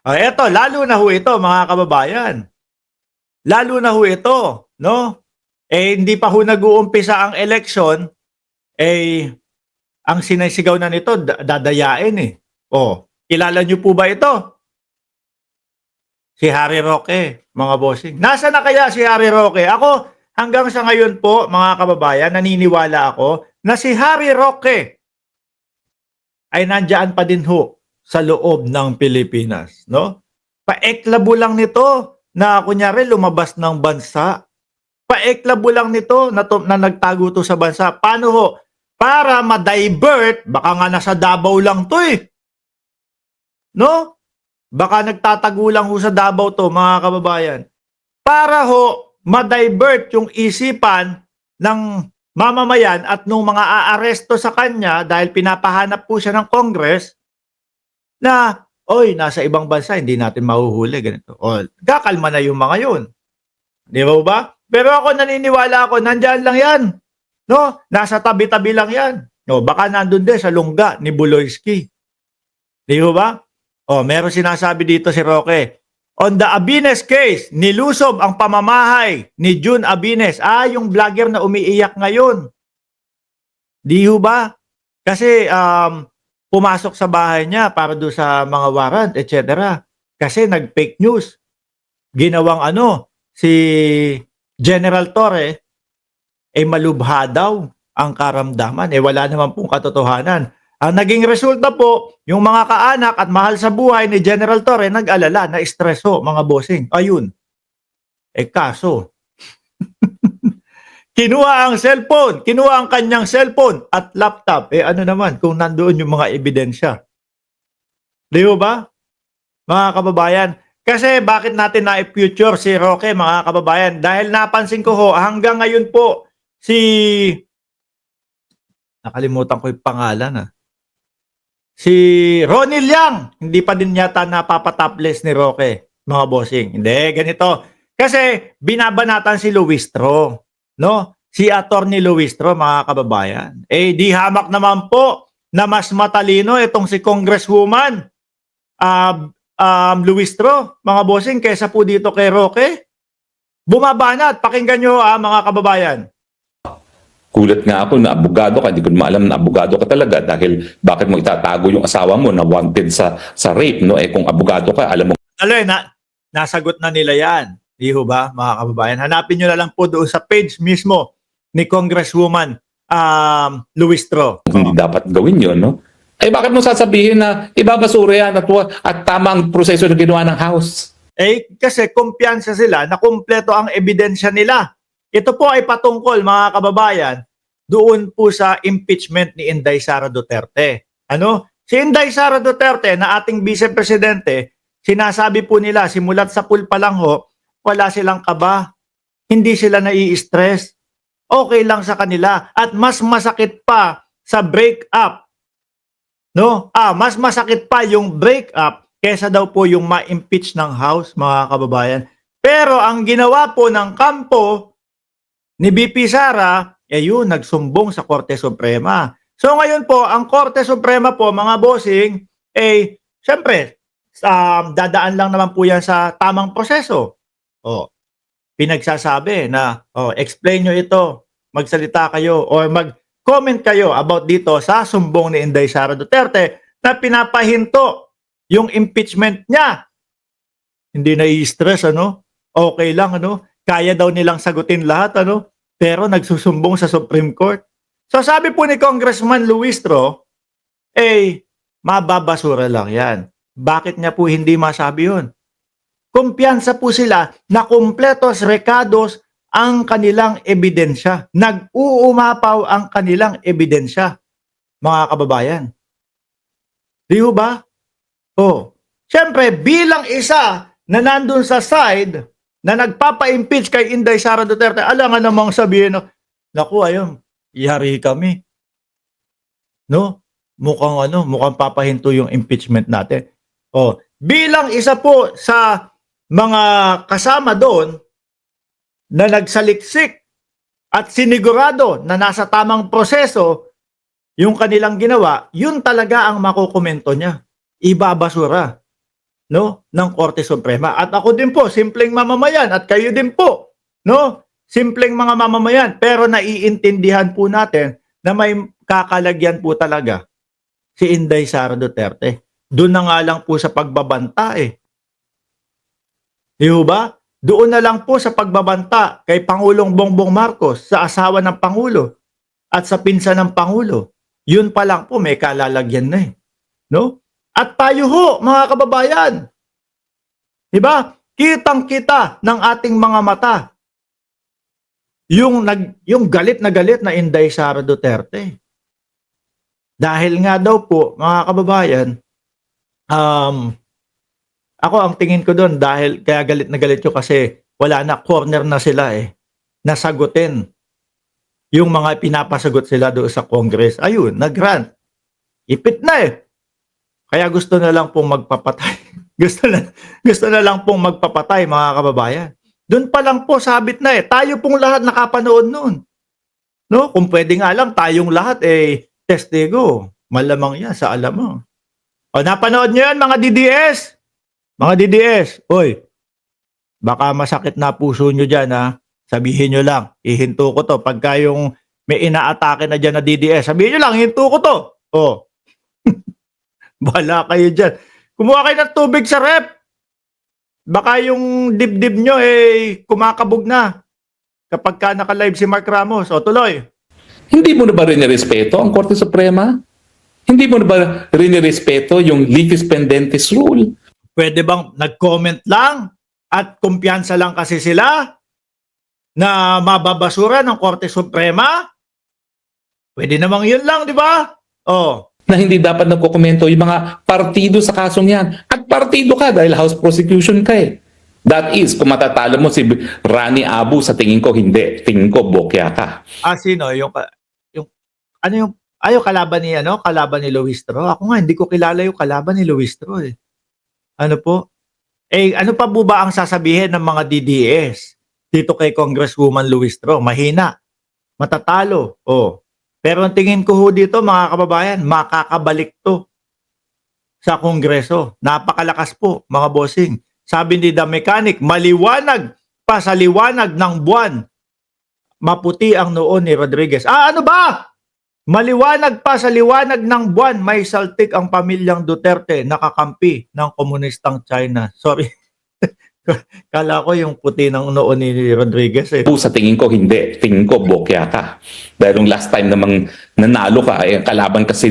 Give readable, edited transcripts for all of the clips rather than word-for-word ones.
Eto, lalo na ho ito mga kababayan. Lalo na ho ito, no? Hindi pa ho nag-uumpisa ang eleksyon, ang sinisigaw na nito, dadayain eh. Kilala niyo po ba ito? Si Harry Roque, mga bossing. Nasaan na kaya si Harry Roque? Ako, hanggang sa ngayon po, mga kababayan, naniniwala ako na si Harry Roque ay nandiyan pa din ho sa loob ng Pilipinas, no? Paeklabo lang nito na kunyari lumabas ng bansa. Paeklabo lang nito na nagtago to sa bansa. Paano ho? Para ma-divert, baka nga nasa Davao lang to eh. No? Baka nagtatago lang ho sa Davao to, mga kababayan. Para ho ma-divert yung isipan ng mamamayan at nung mga aaresto sa kanya dahil pinapahanap po siya ng Congress na, oy, nasa ibang bansa, hindi natin mahuhuli, ganito. Kakalma na yung mga yun. Di ba? Pero ako naniniwala ako, nandyan lang yan. No? Nasa tabi-tabi lang yan. No, baka nandun din sa lungga ni Buloyski. Di ba? Meron sinasabi dito si Roque. On the Abines case, nilusob ang pamamahay ni June Abines. Yung vlogger na umiiyak ngayon. Di ba? Kasi pumasok sa bahay niya para doon sa mga warrant, etc. Kasi nag-fake news. Ginawang si General Torre, malubha daw ang karamdaman. Wala naman pong katotohanan. Ang naging resulta po, yung mga kaanak at mahal sa buhay ni General Torre nag-alala, na-stress ho, mga bossing. Ayun. Kaso, kinuha ang cellphone, kinuha ang kanyang cellphone at laptop. Ano naman kung nandoon yung mga ebidensya? Di ba? Mga kababayan, kasi bakit natin na-future si Roque, mga kababayan? Dahil napansin ko ho, hanggang ngayon po, nakalimutan ko yung pangalan si Ronnie Yang, hindi pa din yata napapatopless ni Roque, mga bossing. Hindi, ganito. Kasi binabanatan si Luistro, no? Si Attorney Luistro, mga kababayan. Di hamak naman po na mas matalino itong si Congresswoman Luistro, mga bossing, kaysa po dito kay Roque. Bumabanat. Pakinggan nyo mga kababayan. Gulat nga ako na abogado ka, hindi ko maalam na abogado ka talaga dahil bakit mo itatago yung asawa mo na wanted sa rape, no? Kung abogado ka, alam mo. Nasagot na nila yan. Di ba, mga kababayan? Hanapin nyo na lang po doon sa page mismo ni Congresswoman Luistro. Hindi dapat gawin yun, no? Bakit mo sasabihin na ibabasura yan at tamang proseso na ginawa ng House? Kasi kumpiyansa sila na kumpleto ang ebidensya nila. Ito po ay patungkol, mga kababayan, doon po sa impeachment ni Inday Sara Duterte. Si Inday Sara Duterte na ating vice-presidente, sinasabi po nila, simulat sa pool pa lang ho, wala silang kaba, hindi sila nai-stress, okay lang sa kanila, at mas masakit pa sa break-up. No? Mas masakit pa yung break-up kesa daw po yung ma-impeach ng House, mga kababayan. Pero ang ginawa po ng kampo ni VP Sara, yun, nagsumbong sa Korte Suprema. So ngayon po, ang Korte Suprema po, mga bossing, syempre, dadaan lang naman po yan sa tamang proseso. Pinagsasabi na, explain nyo ito, magsalita kayo, or mag-comment kayo about dito sa sumbong ni Inday Sara Duterte na pinapahinto yung impeachment niya. Hindi na-i-stress, okay lang, kaya daw nilang sagutin lahat, pero nagsusumbong sa Supreme Court. So sabi po ni Congressman Luistro, mababasura lang yan. Bakit niya po hindi masabi yun? Kumpiyansa po sila na kumpletos rekados ang kanilang ebidensya. Nag-uumapaw ang kanilang ebidensya, mga kababayan. Di ba? Siyempre, bilang isa na nandun sa side na nagpapa-impeach kay Inday Sara Duterte, alangan namang sabihin, naku, ayun, ihari kami. No? Mukhang papahinto yung impeachment natin. Bilang isa po sa mga kasama doon na nagsaliksik at sinigurado na nasa tamang proseso yung kanilang ginawa, yun talaga ang makukomento niya. Ibabasura. no, ng Korte Suprema. At ako din po, simpleng mamamayan, at kayo din po, no, simpleng mga mamamayan, pero naiintindihan po natin na may kakalagyan po talaga si Inday Sara Duterte. Doon na nga lang po sa pagbabanta eh. Di ba? Doon na lang po sa pagbabanta kay Pangulong Bongbong Marcos, sa asawa ng Pangulo at sa pinsan ng Pangulo. Yun pa lang po may kalalagyan na eh. No? At tayo ho, mga kababayan. Di ba? Kitang-kita ng ating mga mata yung galit na Inday Sara Duterte. Dahil nga daw po, mga kababayan, ako ang tingin ko doon dahil kaya galit na galit ko kasi wala na, corner na sila eh. Nasagutin yung mga pinapasagot sila doon sa Congress. Ayun, nag-grant. Ipit na eh. Kaya gusto na lang pong magpapatay. gusto na lang pong magpapatay, mga kababayan. Doon pa lang po sabit na eh. Tayo pong lahat nakapanood noon. No? Kung pwede nga lang tayong lahat eh testigo. Malamang yan sa alamang. O napanood nyo yan mga DDS? Mga DDS, oy, baka masakit na puso nyo dyan ha. Sabihin nyo lang, ihinto ko to. Pagka yung may inaatake na dyan na DDS, sabihin nyo lang, hinto ko to. O, bahala kayo dyan. Kumuha kayo ng tubig sa rep. Baka yung dibdib nyo eh kumakabog na. Kapag ka naka-live si Mark Ramos. O, tuloy. Hindi mo na ba rin-respeto ang Korte Suprema? Hindi mo na ba rin-respeto yung litis pendentis rule? Pwede bang nag-comment lang at kumpiyansa lang kasi sila na mababasura ng Korte Suprema? Pwede namang yun lang, di ba? Oh. Na hindi dapat nagkokomento yung mga partido sa kasong yan. At partido ka dahil House prosecution ka eh. That is, kung matatalo mo si Rani Abu, sa tingin ko hindi. Tingin ko bokya ka. Sino? Ano yung, kalaban ni, kalaban ni Luistro? Ako nga, hindi ko kilala yung kalaban ni Luistro eh. Ano po? Eh, ano pa po ba ang sasabihin ng mga DDS dito kay Congresswoman Luistro? Mahina. Matatalo. Oh. Pero ang tingin ko ho dito, mga kababayan, makakabalik to sa Kongreso. Napakalakas po, mga bossing. Sabi ni The Mechanic, maliwanag pa sa liwanag ng buwan. Maputi ang noon ni Rodriguez. Ano ba? Maliwanag pa sa liwanag ng buwan, may saltik ang pamilyang Duterte nakakampi ng komunistang China. Sorry. Kala ko yung puti ng noon ni Rodriguez eh. Sa tingin ko hindi. Tingin ko bokya ka. Dahil yung last time namang nanalo ka, ang kalaban kasi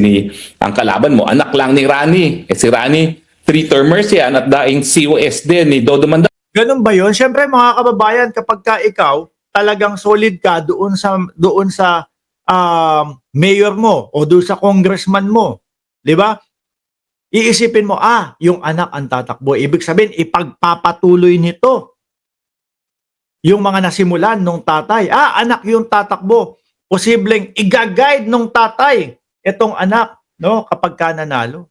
ang kalaban mo, anak lang ni Rani. Si Rani, 3-termers yan at daing COS din ni Dodo Manda. Ganun ba yun? Siyempre mga kababayan, kapag ka ikaw talagang solid ka doon sa mayor mo o doon sa congressman mo, di ba? Iisipin mo, yung anak ang tatakbo. Ibig sabihin, ipagpapatuloy nito yung mga nasimulan nung tatay. Anak yung tatakbo. Posibleng i-guide nung tatay itong anak, no, kapag ka nanalo.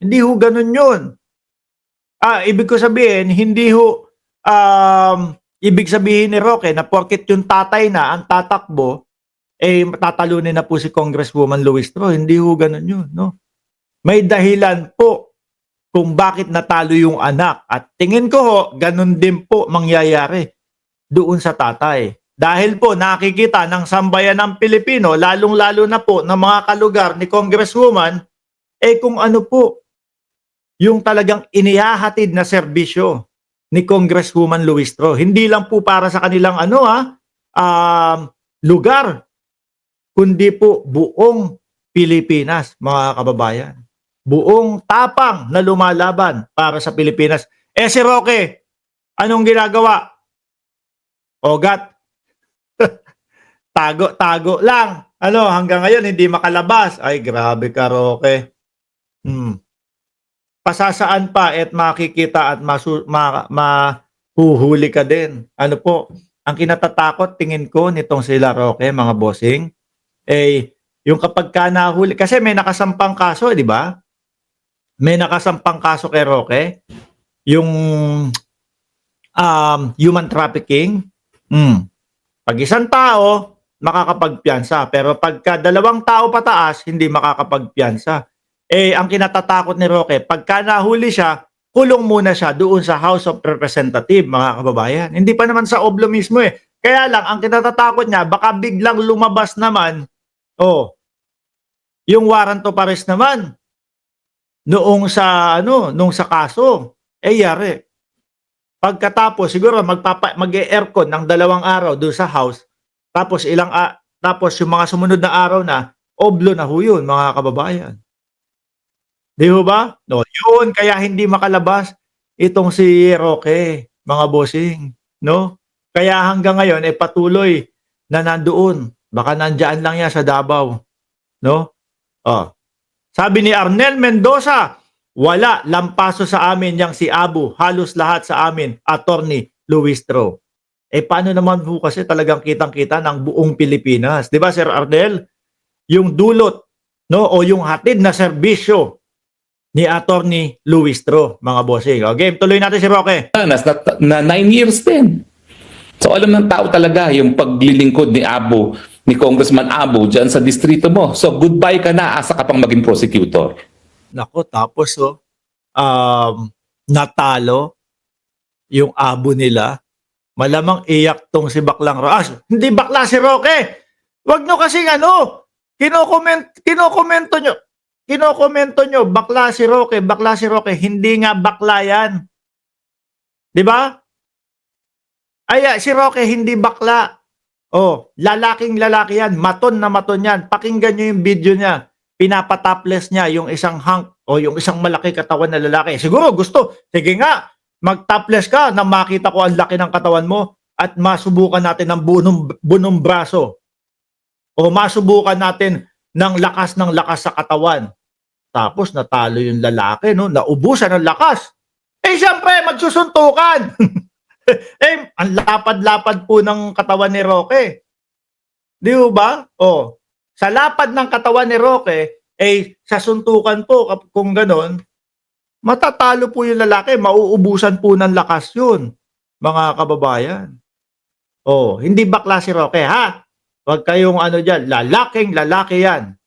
Hindi ho ganun yun. Ibig ko sabihin, hindi ho ibig sabihin ni Roque na porket yung tatay na ang tatakbo, matatalunin na po si Congresswoman Luistro. Hindi ho ganun yun, no? May dahilan po kung bakit natalo yung anak. At tingin ko ho, ganun din po mangyayari doon sa tatay. Dahil po nakikita ng sambayan ng Pilipino, lalong-lalo na po ng mga kalugar ni Congresswoman, kung ano po yung talagang inihahatid na serbisyo ni Congresswoman Luistro. Hindi lang po para sa kanilang lugar, kundi po buong Pilipinas, mga kababayan. Buong tapang na lumalaban para sa Pilipinas. Si Roque, anong ginagawa? Ogat. Tago lang. Hanggang ngayon hindi makalabas. Ay, grabe ka, Roque. Pasasaan pa at makikita at mahuhuli ka din. Ano po? Ang kinatatakot tingin ko nitong sila Roque, mga bossing, yung kapag ka nahuli, kasi may nakasampang kaso, di ba? May nakasampang kaso kay Roque, yung human trafficking. Pag isang tao, makakapagpiyansa. Pero pagka 2 tao pataas, hindi makakapagpiyansa. Ang kinatatakot ni Roque, pagka nahuli siya, kulong muna siya doon sa House of Representatives, mga kababayan. Hindi pa naman sa Oblo mismo eh. Kaya lang, ang kinatatakot niya, baka biglang lumabas naman, yung warrant of arrest naman, noong sa, nung sa kaso, yari. Pagkatapos, siguro mag-e-aircon ng 2 araw doon sa House, tapos tapos yung mga sumunod na araw na, Oblo na ho yun, mga kababayan. Di ho ba? No, yun kaya hindi makalabas itong si Roque, mga bossing, no? Kaya hanggang ngayon patuloy na nandoon. Baka nandiyan lang yan sa Davao, no? Oh. Sabi ni Arnel Mendoza, wala lampaso sa amin yang si Abu, halos lahat sa amin, Attorney Luis Tro. Paano naman po kasi talagang kitang-kita ng buong Pilipinas, 'di ba Sir Arnel? Yung dulot, no, o yung hatid na serbisyo ni Attorney Luis Tro, mga bossing. O, game, tuloy natin si Roque. Na 9 years din. So alam ng tao talaga yung paglilingkod ni Congressman Abu dyan sa distrito mo. So goodbye ka na, asa ka pang maging prosecutor. Nako, tapos natalo yung abo nila. Malamang iyak tong si Baklang Roque. Hindi bakla si Roque. Wag nyo kasing kinokomento nyo, bakla si Roque, hindi nga bakla yan. Di ba? Si Roque hindi bakla. Lalaking lalaki yan, maton na maton yan. Pakinggan nyo yung video niya. Pinapatopless niya yung isang hunk o yung isang malaki katawan na lalaki. Siguro gusto, sige nga, mag-topless ka na makita ko ang laki ng katawan mo at masubukan natin ng bunong braso. O masubukan natin ng lakas sa katawan. Tapos natalo yung lalaki, no? Naubusan ng lakas. Siyempre, magsusuntukan. Ang lapad-lapad po ng katawan ni Roque. Di ba? Sa lapad ng katawan ni Roque, sa suntukan po, kung ganon, matatalo po yung lalaki, mauubusan po ng lakas yun, mga kababayan. Hindi bakla si Roque, ha? Huwag kayong dyan, lalaking lalaki yan.